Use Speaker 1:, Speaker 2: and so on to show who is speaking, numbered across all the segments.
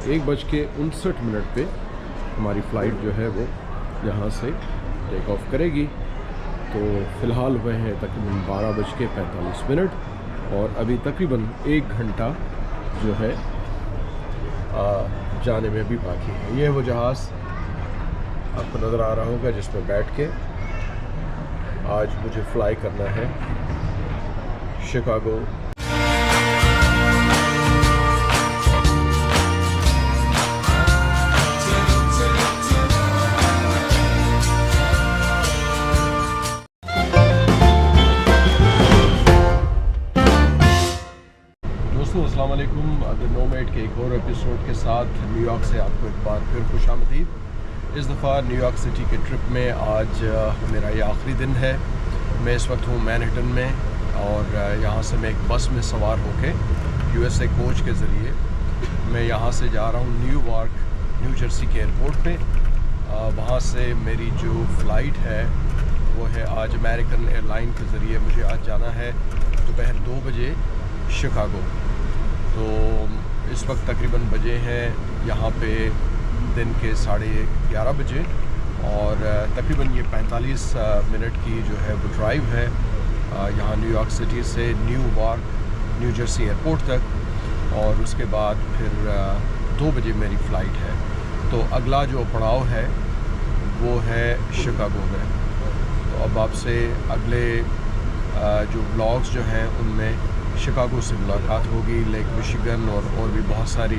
Speaker 1: 1:59 पे हमारी फ़्लाइट जो है वो यहाँ से टेक ऑफ करेगी। तो फ़िलहाल हुए हैं तकरीबन 12:45 और अभी तकरीबन 1 घंटा जो है जाने में भी बाकी है। ये वो जहाज़ आपको नज़र आ रहा होगा जिसमें बैठ के आज मुझे फ़्लाई करना है शिकागो। अस्सलाम वालेकुम। द नोमैड के एक और एपिसोड के साथ न्यूयॉर्क से आपको एक बार फिर खुशामदीद। इस दफ़ा न्यूयॉर्क सिटी के ट्रिप में आज मेरा ये आखिरी दिन है। मैं इस वक्त हूँ मैनहट्टन में और यहाँ से मैं एक बस में सवार होके USA कोच के ज़रिए मैं यहाँ से जा रहा हूँ न्यू जर्सी के एयरपोर्ट पे। वहाँ से मेरी जो फ़्लाइट है वो है आज अमेरिकन एयरलाइन के ज़रिए। मुझे आज जाना है दोपहर 2 बजे शिकागो। तो इस वक्त तकरीबन बजे हैं यहाँ पे दिन के 11:30 बजे और तकरीबन ये 45 मिनट की जो है वो ड्राइव है यहाँ न्यूयॉर्क सिटी से न्यू जर्सी एयरपोर्ट तक और उसके बाद फिर 2 बजे मेरी फ़्लाइट है। तो अगला जो पड़ाव है वो है शिकागो में। तो अब आपसे अगले जो व्लॉग्स जो हैं उनमें शिकागो से मुलाकात होगी। लेक मिशिगन और भी बहुत सारी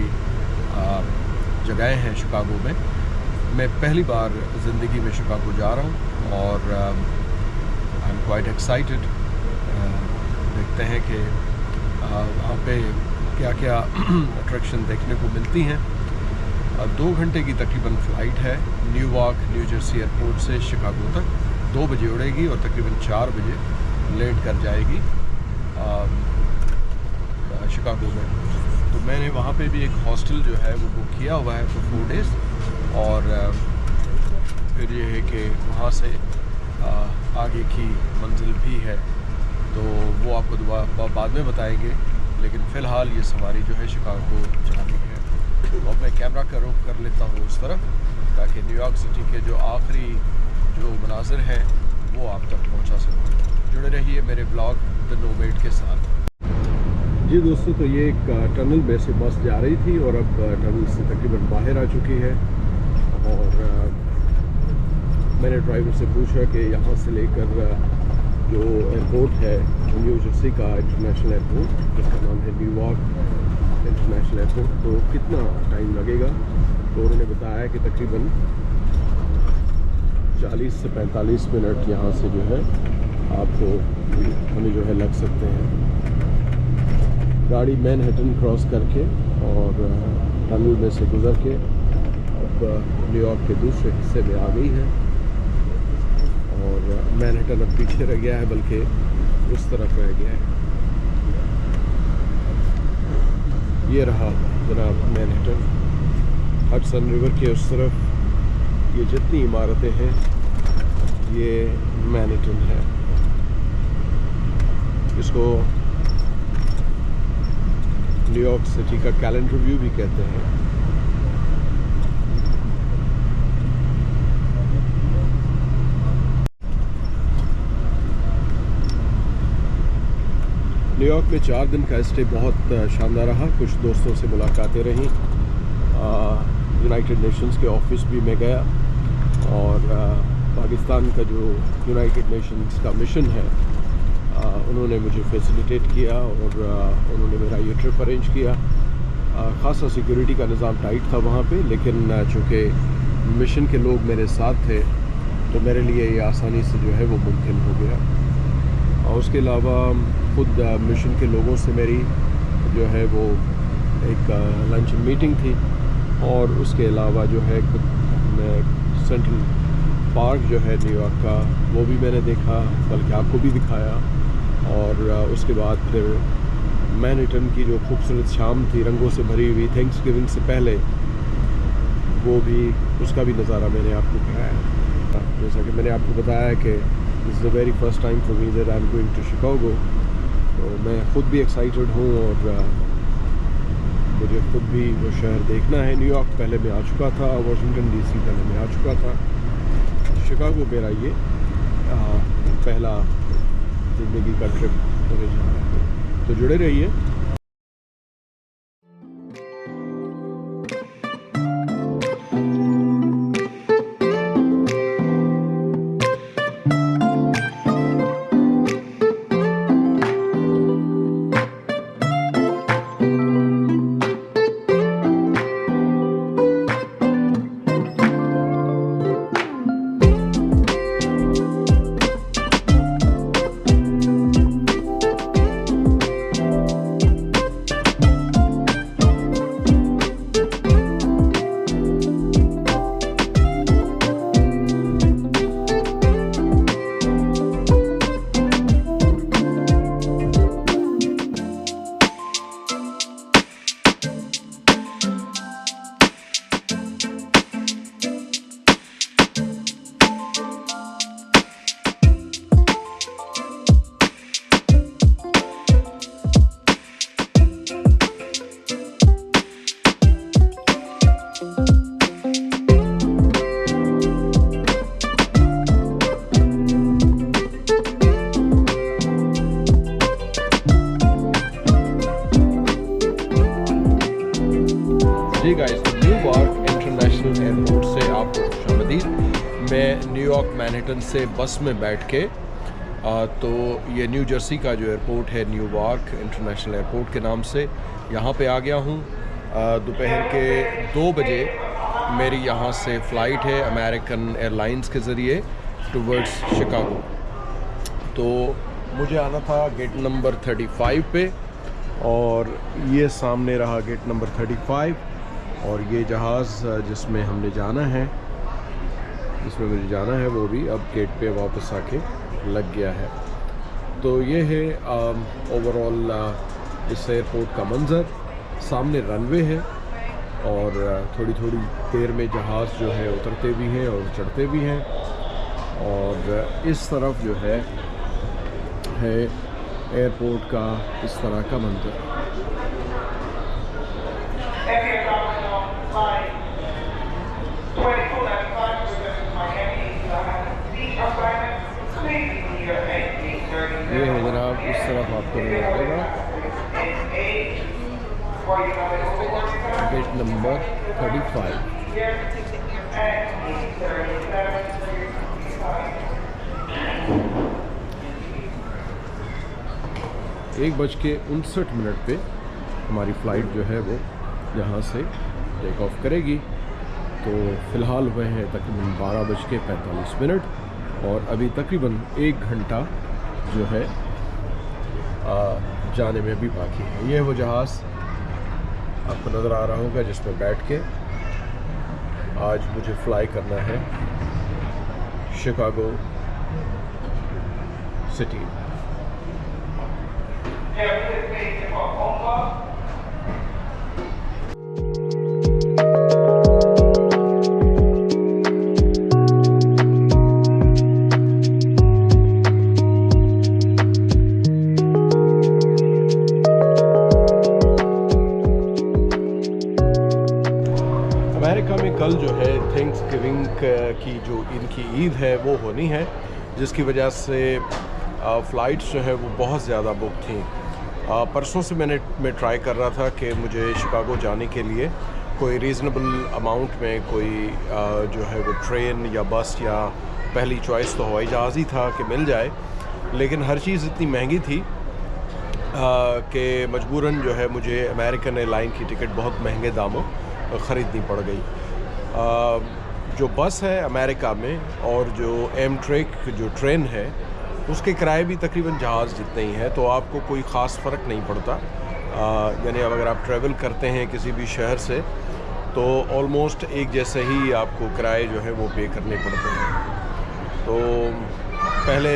Speaker 1: जगहें हैं शिकागो में। मैं पहली बार ज़िंदगी में शिकागो जा रहा हूँ और आई एम क्वाइट एक्साइटेड। देखते हैं कि वहाँ पे क्या क्या अट्रैक्शन देखने को मिलती हैं। 2 घंटे की तकरीबन फ़्लाइट है न्यू जर्सी एयरपोर्ट से शिकागो तक। 2 बजे उड़ेगी और तकरीबन 4 बजे लैंड कर जाएगी शिकागो में। तो मैंने वहाँ पे भी एक हॉस्टल जो है वो बुक किया हुआ है फॉर 4 डेज़ और फिर ये है कि वहाँ से आगे की मंजिल भी है तो वो आपको बाद में बताएंगे। लेकिन फ़िलहाल ये सवारी जो है शिकागो जानी है। तो अब मैं कैमरा का रुख कर लेता हूँ उस तरफ ताकि न्यूयॉर्क सिटी के जो आखिरी जो मनाज़िर हैं वो आप तक पहुँचा सकूँ। जुड़े रहिए मेरे ब्लॉग द नोमैड के साथ। जी दोस्तों, तो ये एक टनल में से बस जा रही थी और अब टनल से तकरीबन बाहर आ चुकी है और मैंने ड्राइवर से पूछा कि यहाँ से लेकर जो एयरपोर्ट है न्यू जर्सी का इंटरनेशनल एयरपोर्ट जिसका नाम है न्यूयॉर्क इंटरनेशनल एयरपोर्ट, तो कितना टाइम लगेगा। तो उन्होंने बताया कि तकरीबन 40 से 45 मिनट यहाँ से जो है आपको हमें जो है लग सकते हैं। गाड़ी मैनहट्टन क्रॉस करके और टनल में से गुज़र के अब न्यूयॉर्क के दूसरे हिस्से में आ गई है और मैनहट्टन अब पीछे रह गया है बल्कि उस तरफ रह गया है। ये रहा जनाब मैनहट्टन। हडसन रिवर के उस तरफ ये जितनी इमारतें हैं ये मैनहट्टन है। इसको न्यूयॉर्क सिटी का कैलेंडर व्यू भी कहते हैं। न्यूयॉर्क में 4 दिन का स्टे बहुत शानदार रहा। कुछ दोस्तों से मुलाकातें रहीं। यूनाइटेड नेशंस के ऑफिस भी मैं गया और पाकिस्तान का जो यूनाइटेड नेशंस का मिशन है उन्होंने मुझे फैसिलिटेट किया और उन्होंने मेरा ये ट्रिप अरेंज किया। ख़ासा सिक्योरिटी का निज़ाम टाइट था वहाँ पे, लेकिन चूँकि मिशन के लोग मेरे साथ थे तो मेरे लिए ये आसानी से जो है वो मुमकिन हो गया। और उसके अलावा ख़ुद मिशन के लोगों से मेरी जो है वो एक लंच मीटिंग थी और उसके अलावा जो है सेंट्रल पार्क जो है न्यूयॉर्क का वो भी मैंने देखा, बल्कि आपको भी दिखाया। और उसके बाद फिर मैनहट्टन की जो खूबसूरत शाम थी रंगों से भरी हुई थैंक्सगिविंग से पहले, वो भी उसका भी नज़ारा मैंने आपको दिखाया। जैसा कि मैंने आपको बताया कि this is the very first time for me that I am going to Chicago. तो मैं ख़ुद भी एक्साइटेड हूँ और मुझे खुद भी वो शहर देखना है। न्यूयॉर्क पहले मैं आ चुका था, वाशिंगटन डीसी पहले मैं आ चुका था। शिकागो मेरा ये पहला ज़िंदगी का ट्रिप होने जा रहा है, तो जुड़े रहिए। जी गाइस, न्यूयॉर्क इंटरनेशनल एयरपोर्ट से आपको खुशामदीद। मैं न्यूयॉर्क मैनहट्टन से बस में बैठ के तो ये न्यू जर्सी का जो एयरपोर्ट है, न्यूयॉर्क इंटरनेशनल एयरपोर्ट के नाम से, यहाँ पे आ गया हूँ। दोपहर के 2 बजे मेरी यहाँ से फ़्लाइट है अमेरिकन एयरलाइंस के ज़रिए टूवर्ड्स शिकागो। तो मुझे आना था गेट नंबर 35 पे, और ये सामने रहा गेट नंबर 35, और ये जहाज़ जिसमें हमने जाना है, जिसमें मुझे जाना है, वो भी अब गेट पे वापस आके लग गया है। तो ये है ओवरऑल इस एयरपोर्ट का मंज़र। सामने रनवे है और थोड़ी थोड़ी देर में जहाज़ जो है उतरते भी हैं और चढ़ते भी हैं, और इस तरफ जो है एयरपोर्ट का इस तरह का मंज़र। ये है जनाब, इस तरफ आपको नजर आएगा गेट नंबर 35। 1:59 पे हमारी फ़्लाइट जो है वो यहाँ से टेक ऑफ करेगी। तो फ़िलहाल हुए हैं तकरीबन 12:45, और अभी तकरीबन 1 घंटा जो है जाने में भी बाकी है। ये वो जहाज़ आपको नज़र आ रहा होगा जिसमें बैठ के आज मुझे फ़्लाई करना है शिकागो सिटी। अमेरिका में कल जो है थैंक्सगिविंग की जो इनकी ईद है वो होनी है, जिसकी वजह से फ़्लाइट्स जो है वो बहुत ज़्यादा बुक थी। परसों से मैं ट्राई कर रहा था कि मुझे शिकागो जाने के लिए कोई रीज़नेबल अमाउंट में कोई जो है वो ट्रेन या बस, या पहली चॉइस तो हवाई जहाज़ ही था कि मिल जाए, लेकिन हर चीज़ इतनी महंगी थी कि मजबूरन जो है मुझे अमेरिकन एयरलाइन की टिकट बहुत महंगे दामों ख़रीदनी पड़ गई। जो बस है अमेरिका में और जो एमट्रेक जो ट्रेन है उसके किराए भी तकरीबन जहाज़ जितने ही हैं, तो आपको कोई ख़ास फ़र्क नहीं पड़ता। यानी अब अगर आप ट्रैवल करते हैं किसी भी शहर से तो ऑलमोस्ट एक जैसे ही आपको किराए जो है वो पे करने पड़ते हैं। तो पहले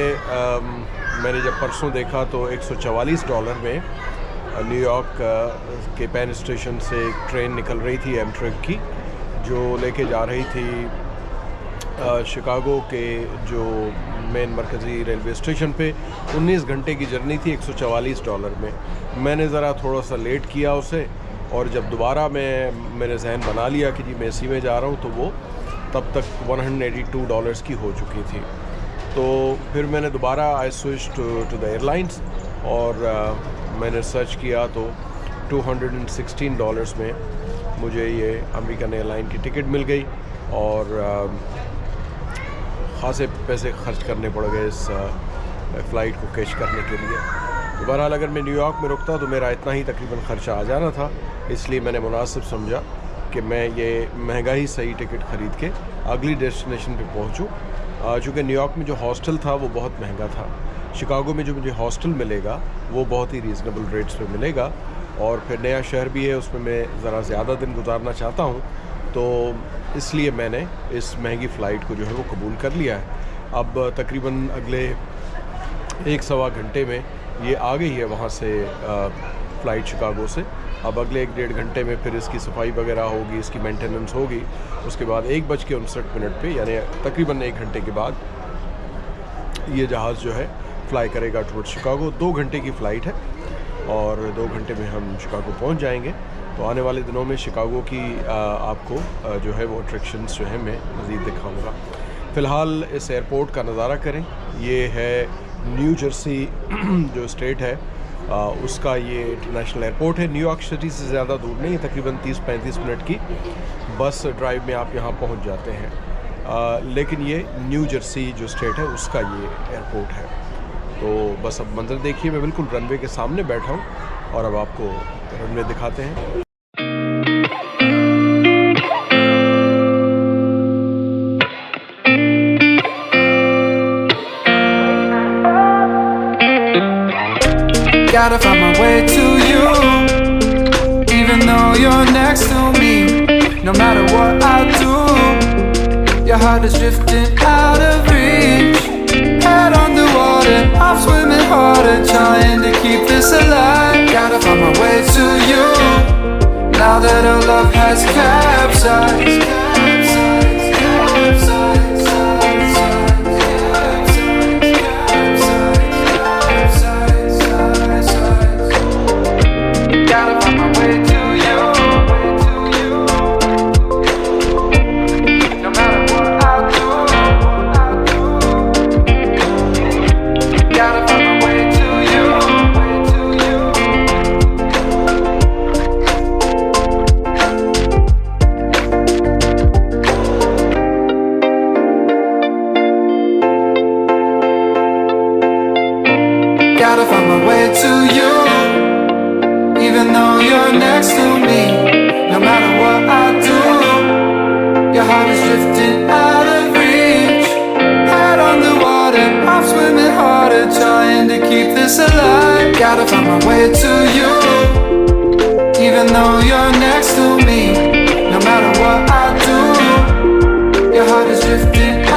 Speaker 1: मैंने जब परसों देखा तो $144 में न्यूयॉर्क के पेन स्टेशन से एक ट्रेन निकल रही थी एमट्रेक की, जो लेके जा रही थी शिकागो के जो मेन मरकज़ी रेलवे स्टेशन पे। 19 घंटे की जर्नी थी $144 में। मैंने ज़रा थोड़ा सा लेट किया उसे, और जब दोबारा मैंने जहन बना लिया कि जी मैं इसी में जा रहा हूँ, तो वो तब तक $182 की हो चुकी थी। तो फिर मैंने दोबारा I switch to the airlines और मैंने सर्च किया तो $216 में मुझे ये अमेरिकन एयरलाइन की टिकट मिल गई और ख़ासे पैसे खर्च करने पड़ गए इस फ़्लाइट को कैच करने के लिए। तो बहरहाल अगर मैं न्यूयॉर्क में रुकता तो मेरा इतना ही तकरीबन ख़र्चा आ जाना था, इसलिए मैंने मुनासिब समझा कि मैं ये महंगा ही सही टिकट ख़रीद के अगली डेस्टिनेशन पे पहुंचूं। चूँकि न्यूयॉर्क में जो हॉस्टल था वो बहुत महंगा था, शिकागो में जो मुझे हॉस्टल मिलेगा वो बहुत ही रीज़नेबल रेट्स पे मिलेगा, और फिर नया शहर भी है, उसमें मैं ज़रा ज़्यादा दिन गुजारना चाहता हूँ, तो इसलिए मैंने इस महंगी फ़्लाइट को जो है वो कबूल कर लिया है। अब तकरीबन अगले 1-1.25 घंटे में ये आ गई है वहाँ से फ़्लाइट शिकागो से। अब अगले 1-1.5 घंटे में फिर इसकी सफाई वगैरह होगी, इसकी मेंटेनेंस होगी। उसके बाद 1:59 पे यानी तकरीबन 1 घंटे के बाद ये जहाज़ जो है फ़्लाई करेगा टुवर्ड शिकागो। 2 घंटे की फ़्लाइट है और 2 घंटे में हम शिकागो पहुंच जाएंगे। तो आने वाले दिनों में शिकागो की आपको जो है वो अट्रैक्शंस जो है मैं मज़ीद दिखाऊंगा। फ़िलहाल इस एयरपोर्ट का नज़ारा करें। ये है न्यू जर्सी जो स्टेट है उसका ये इंटरनेशनल एयरपोर्ट है। न्यूयॉर्क सिटी से ज़्यादा दूर नहीं है, तकरीबन 30-35 मिनट की बस ड्राइव में आप यहाँ पहुँच जाते हैं। लेकिन ये न्यू जर्सी जो स्टेट है उसका ये एयरपोर्ट है। तो बस अब मंजर देखिए, मैं बिल्कुल रनवे के सामने बैठा हूँ और अब आपको रनवे दिखाते हैं।
Speaker 2: Gotta find my way to you, even though you're next to me. No matter what I do, your heart is drifting out of reach. Head underwater, I'm swimming harder, trying to keep this alive. Gotta find my way to you, now that our love has capsized. Gotta find my way to you, even though you're next to me. No matter what I do, your heart is drifting out of reach. Head on the water, I'm swimming harder, trying to keep this alive. Gotta find my way to you, even though you're next to me. No matter what I do, your heart is drifting